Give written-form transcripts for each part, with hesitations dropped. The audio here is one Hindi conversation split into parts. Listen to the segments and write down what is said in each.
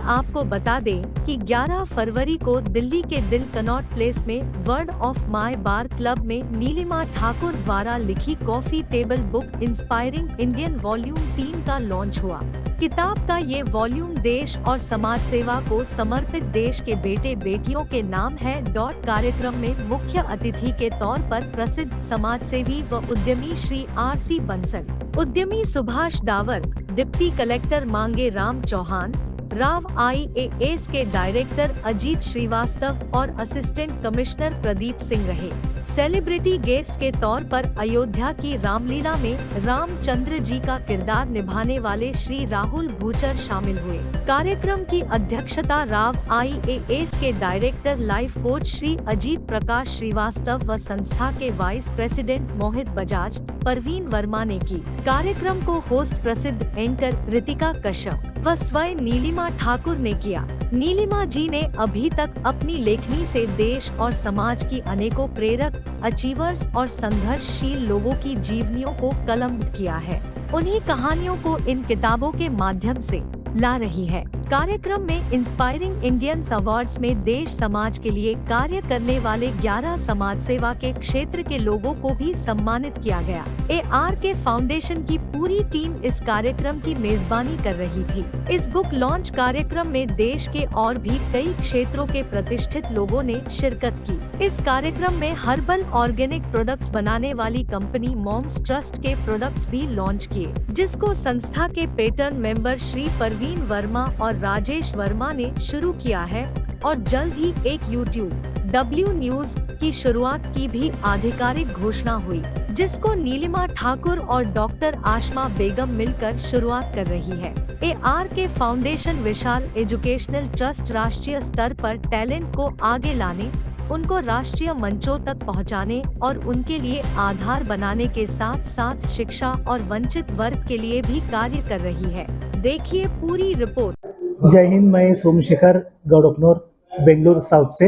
आपको बता दें कि 11 फरवरी को दिल्ली के दिल कनॉट प्लेस में word of my bar club में नीलिमा ठाकुर द्वारा लिखी coffee table book inspiring Indian volume 3 का लॉन्च हुआ। किताब का ये वॉल्यूम देश और समाज सेवा को समर्पित देश के बेटे बेटियों के नाम है। कार्यक्रम में मुख्य अतिथि के तौर पर प्रसिद्ध समाजसेवी व उद्यमी श्री RC बंसल, उद्यमी सुभाष डावर, डिप्टी कलेक्टर मांगे राम चौहान, राव IAS के डायरेक्टर अजीत श्रीवास्तव और असिस्टेंट कमिश्नर प्रदीप सिंह रहे। सेलिब्रिटी गेस्ट के तौर पर अयोध्या की रामलीला में रामचंद्र जी का किरदार निभाने वाले श्री राहुल भूचर शामिल हुए। कार्यक्रम की अध्यक्षता राव IAS के director life coach Shri Ajit Prakash Srivastava व संस्था के वाइस प्रेसिडेंट मोहित बजाज, परवीन वर्मा ने की। कार्यक्रम को होस्ट प्रसिद्ध एंकर रितिका कश्यप व स्वयं नीलिमा ठाकुर ने किया। नीलिमा जी ने अभी तक अपनी लेखनी से देश और समाज की अनेकों प्रेरक, अचीवर्स और संघर्षशील लोगों की जीवनियों को कलमबद्ध किया है। उन्हीं कहानियों को इन किताबों के माध्यम से ला रही है। कार्यक्रम में इंस्पायरिंग इंडियंस अवार्ड्स में देश समाज के लिए कार्य करने वाले 11 समाज सेवा के क्षेत्र के लोगों को भी सम्मानित किया गया। ARK फाउंडेशन की पूरी टीम इस कार्यक्रम की मेजबानी कर रही थी। इस बुक लॉन्च कार्यक्रम में देश के और भी कई क्षेत्रों के प्रतिष्ठित लोगों ने शिरकत की। इस कार्यक्रम में हर्बल ऑर्गेनिक प्रोडक्ट्स बनाने वाली कंपनी मॉम्स ट्रस्ट के प्रोडक्ट्स भी लॉन्च किए, जिसको संस्था के पैटर्न मेंबर श्री परवीन वर्मा और राजेश वर्मा ने शुरू किया है और जल्द ही एक YouTube W न्यूज की शुरुआत की भी आधिकारिक घोषणा हुई, जिसको नीलिमा ठाकुर और डॉक्टर आशमा बेगम मिलकर शुरुआत कर रही है। ARK फाउंडेशन विशाल एजुकेशनल ट्रस्ट राष्ट्रीय स्तर पर टैलेंट को आगे लाने, उनको राष्ट्रीय मंचों तक पहुंचाने और उनके लिए आधार बनाने के साथ साथ शिक्षा और वंचित वर्ग के लिए भी कार्य कर रही है। देखिए पूरी रिपोर्ट। जय हिंद। मैं सोमशेखर गौड़कनोर, बेंगलुरु साउथ से।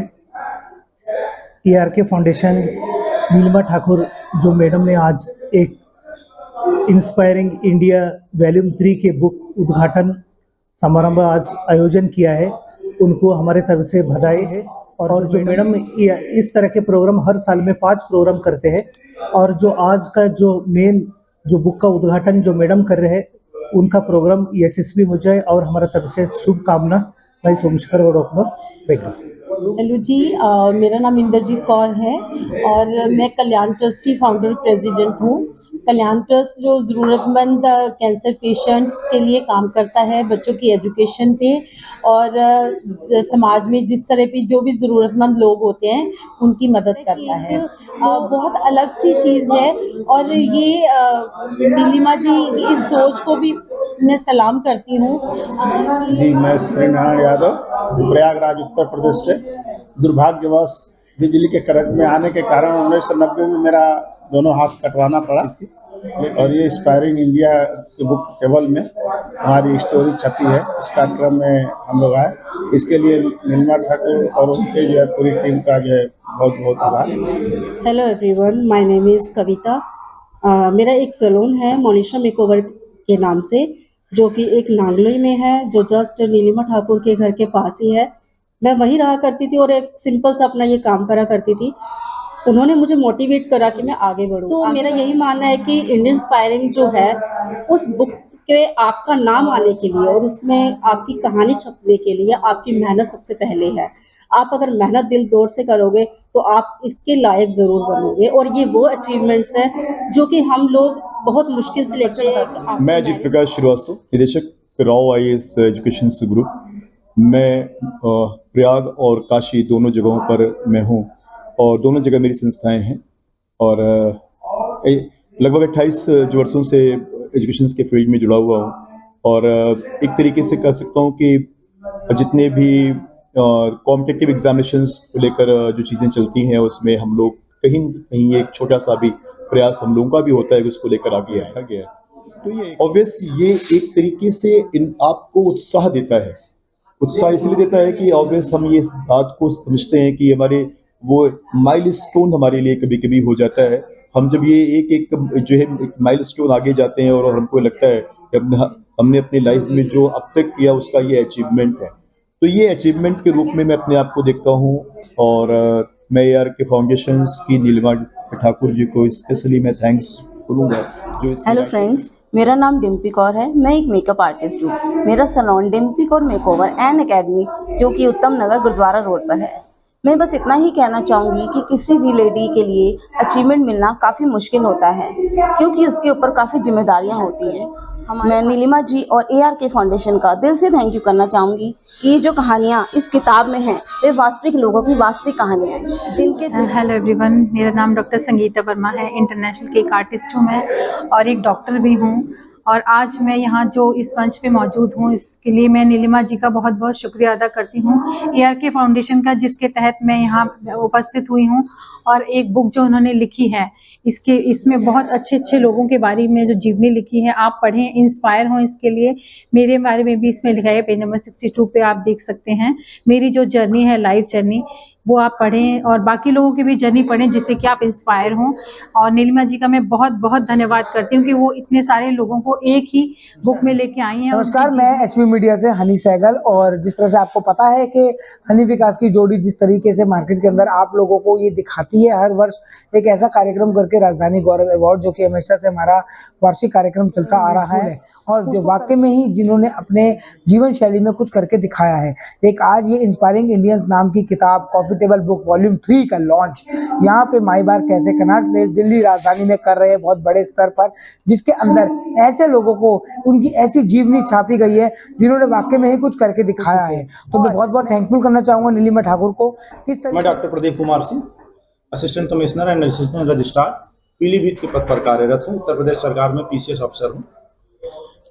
ARK फाउंडेशन नीलिमा ठाकुर जो मैडम ने आज एक इंस्पायरिंग इंडिया वॉल्यूम 3 के बुक उद्घाटन समारोह आज आयोजन किया है, उनको हमारे तरफ से बधाई है। और जो मैडम इस तरह के प्रोग्राम हर साल में 5 प्रोग्राम करते हैं, और जो आज का जो मेन जो बुक का उद्घाटन जो मैडम कर रहे हैं, उनका प्रोग्राम यशस्वी हो जाए और हमारा तरफ से शुभकामना। भाई सोमशेखर गौड़कनोर, बेंगलुरु। हेलो जी, मेरा नाम इंद्रजीत कौर है और मैं कल्याण ट्रस्ट की फाउंडर प्रेसिडेंट हूँ। कल्याण ट्रस्ट जो ज़रूरतमंद कैंसर पेशेंट्स के लिए काम करता है, बच्चों की एजुकेशन पे और समाज में जिस तरह पे जो भी ज़रूरतमंद लोग होते हैं उनकी मदद करता है। बहुत अलग सी चीज़ है और ये नीलिमा जी की इस सोच को भी मैं सलाम करती हूँ। जी, मैं श्रीनारायण यादव, प्रयागराज उत्तर प्रदेश से। दुर्भाग्यवश बिजली के करंट में आने के कारण 1990 में मेरा दोनों हाथ कटवाना पड़ा थी, और ये इंस्पायरिंग इंडिया के बुक टेबल में हमारी स्टोरी छपी है। इस कार्यक्रम में हम लोग आए, इसके लिए नीलिमा ठाकुर और उनके जो है पूरी टीम का जो है बहुत बहुत आभार। Hello everyone, my name is Kavita. मेरा एक सैलून है मोनिशा मेकओवर के नाम से, जो कि एक नांगलोई में है, जो जस्ट नीलिमा ठाकुर के घर के पास ही है। मैं वहीं रहा करती थी और एक सिंपल सा अपना ये काम करा करती थी। उन्होंने मुझे मोटिवेट करा कि मैं आगे बढ़ूं। तो मेरा यही मानना है कि इंडियन इंस्पायरिंग जो है, उस बुक के आपका नाम आने के लिए और उसमें आपकी कहानी छपने के लिए आपकी मेहनत सबसे पहले है। आप अगर मेहनत दिल तोड़ से करोगे तो आप इसके लायक ज़रूर बनोगे, और ये वो अचीवमेंट्स हैं जो कि हम लोग बहुत मुश्किल से लेकर आते हैं। मैं अजीत प्रकाश श्रीवास्तव, निदेशक राव IAS एजुकेशन ग्रुप। मैं प्रयाग और काशी दोनों जगहों पर मैं हूँ और दोनों जगह मेरी संस्थाएं हैं, और लगभग 28 वर्षों से एजुकेशन के फील्ड में जुड़ा हुआ हूँ। और एक तरीके से कह सकता हूँ कि जितने भी कॉम्पिटिटिव एग्जामिनेशंस को लेकर जो चीज़ें चलती हैं, उसमें हम लोग कहीं न कहीं एक छोटा सा भी प्रयास हम लोगों का भी होता है कि उसको लेकर आगे आया गया है। तो ये ऑब्वियस ये एक तरीके से आपको उत्साह देता है। उत्साह इसलिए देता है कि ऑब्वियस हम ये इस बात को समझते हैं कि हमारे वो माइलस्टोन हमारे लिए कभी कभी हो जाता है। हम जब ये एक जो है एक माइलस्टोन आगे जाते हैं और हमको लगता है कि हमने अपनी लाइफ में जो अब तक किया उसका ये अचीवमेंट है, तो ये अचीवमेंट के रूप में मैं अपने आप को देखता हूँ। और मैं ARK फाउंडेशंस की नीलिमा ठाकुर जी को स्पेशली मैं थैंक्स बोलूँगा जो इस हेलो फ्रेंड्स, मेरा नाम डिम्पी कौर है। मैं एक मेकअप आर्टिस्ट हूँ। मेरा salon Dimpy Kaur makeover and academy जो कि उत्तम नगर गुरुद्वारा रोड पर है। मैं बस इतना ही कहना चाहूँगी कि किसी भी लेडी के लिए अचीवमेंट मिलना काफ़ी मुश्किल होता है क्योंकि उसके ऊपर काफ़ी जिम्मेदारियाँ होती हैं। मैं नीलिमा जी और ARK फाउंडेशन का दिल से थैंक यू करना चाहूँगी कि ये जो कहानियाँ इस किताब में हैं वे वास्तविक लोगों की वास्तविक कहानियाँ हैं जिनके हेलो एवरीवन, मेरा नाम डॉक्टर संगीता वर्मा है। इंटरनेशनल केक आर्टिस्ट हूँ मैं और एक डॉक्टर भी हूँ। और आज मैं यहाँ जो इस मंच पे मौजूद हूँ इसके लिए मैं नीलिमा जी का बहुत बहुत शुक्रिया अदा करती हूँ। ARK फाउंडेशन का जिसके तहत मैं यहाँ उपस्थित हुई हूँ और एक बुक जो उन्होंने लिखी है इसमें बहुत अच्छे अच्छे लोगों के बारे में जो जीवनी लिखी है आप पढ़ें, इंस्पायर हों। इसके लिए मेरे बारे में भी इसमें लिखा है, पेज नंबर 62 पे आप देख सकते हैं मेरी जो जर्नी है, लाइफ जर्नी, वो आप पढ़ें और बाकी लोगों की भी जर्नी पढ़ें जिससे कि आप इंस्पायर हों। और नीलिमा जी का मैं बहुत बहुत धन्यवाद करती हूँ कि वो इतने सारे लोगों को एक ही बुक में लेके आई हैं। नमस्कार, मैं HB मीडिया से हनी सहगल। और जिस तरह से आपको पता है कि हनी विकास की जोड़ी जिस तरीके से मार्केट के अंदर आप लोगों को ये दिखाती है हर वर्ष एक ऐसा कार्यक्रम करके, राजधानी गौरव अवार्ड, जो कि हमेशा से हमारा वार्षिक कार्यक्रम चलता आ रहा है और जो वाकई में ही जिन्होंने अपने जीवन शैली में कुछ करके दिखाया है। एक आज ये इंस्पायरिंग इंडियंस नाम की किताब कॉफी टेबल बुक वॉल्यूम 3 का लॉन्च यहाँ पे माई बार कैफे कनॉट प्लेस दिल्ली राजधानी में कर रहे हैं बहुत बड़े स्तर पर, जिसके अंदर ऐसे लोगों को उनकी ऐसी जीवनी छापी गई है जिन्होंने वाकई में ही कुछ करके दिखाया है। तो मैं बहुत बहुत थैंकफुल करना चाहूंगा नीलिमा ठाकुर को। किस तरह मैं doctor Pradeep Kumar Singh, assistant commissioner and assistant registrar, Pilibhit के पद पर कार्यरत हूँ। उत्तर प्रदेश सरकार में PCS ऑफिसर हूँ।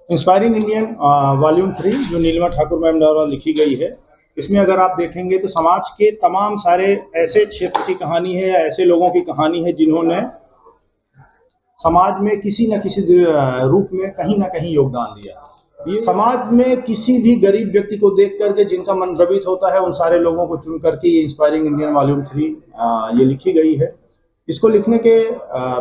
इंस्पायरिंग इंडियन वॉल्यूम 3 जो नीलिमा ठाकुर मैम द्वारा लिखी गई है, इसमें अगर आप देखेंगे तो समाज के तमाम सारे ऐसे क्षेत्र की कहानी है या ऐसे लोगों की कहानी है जिन्होंने समाज में किसी न किसी रूप में कहीं ना कहीं योगदान दिया। ये समाज में किसी भी गरीब व्यक्ति को देख करके जिनका मन द्रवित होता है उन सारे लोगों को चुन करके ये इंस्पायरिंग इंडियन वॉल्यूम 3 ये लिखी गई है। इसको लिखने के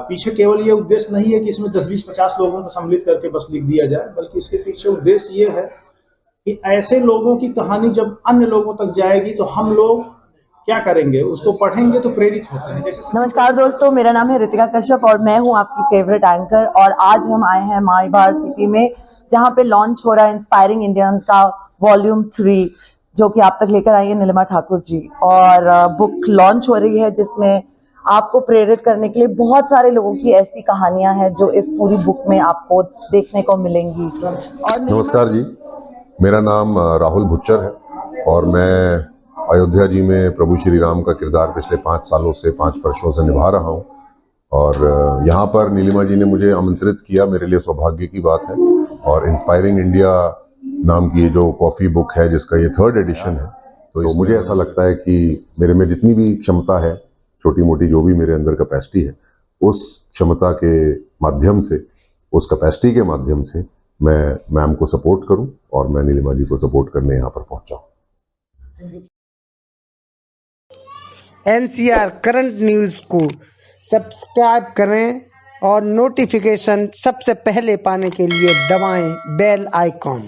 पीछे केवल ये उद्देश्य नहीं है कि इसमें 10, 20, 50 लोगों को सम्मिलित करके बस लिख दिया जाए, बल्कि इसके पीछे उद्देश्य ये है कि ऐसे लोगों की कहानी जब अन्य लोगों तक जाएगी तो हम लोग क्या करेंगे, उसको पढ़ेंगे तो प्रेरित होते हैं। जैसे नमस्कार दोस्तों, मेरा नाम है रितिका कश्यप और मैं हूं आपकी फेवरेट एंकर। और आज हम आए हैं माई बार सिटी में जहां पे लॉन्च हो रहा है इंस्पायरिंग इंडियंस का वॉल्यूम 3 जो कि आप तक लेकर आई है नीलिमा ठाकुर जी। और बुक लॉन्च हो रही है जिसमें आपको प्रेरित करने के लिए बहुत सारे लोगों की ऐसी कहानियां हैं जो इस पूरी बुक में आपको देखने को मिलेंगी। और नमस्कार जी, मेरा नाम राहुल भुच्चर है और मैं अयोध्या जी में प्रभु श्री राम का किरदार पिछले 5 वर्षों से निभा रहा हूँ। और यहाँ पर नीलिमा जी ने मुझे आमंत्रित किया, मेरे लिए सौभाग्य की बात है। और इंस्पायरिंग इंडिया नाम की जो कॉफ़ी बुक है जिसका ये 3rd एडिशन है, तो मुझे ऐसा लगता है कि मेरे में जितनी भी क्षमता है, छोटी मोटी जो भी मेरे अंदर कैपेसिटी है, उस क्षमता के माध्यम से, उस कैपेसिटी के माध्यम से मैं मैम को सपोर्ट करूं और मैं नीलिमा जी को सपोर्ट करने यहाँ पर पहुंचा हूं। NCR करंट न्यूज़ को सब्सक्राइब करें और नोटिफिकेशन सबसे पहले पाने के लिए दबाएं बेल आइकॉन।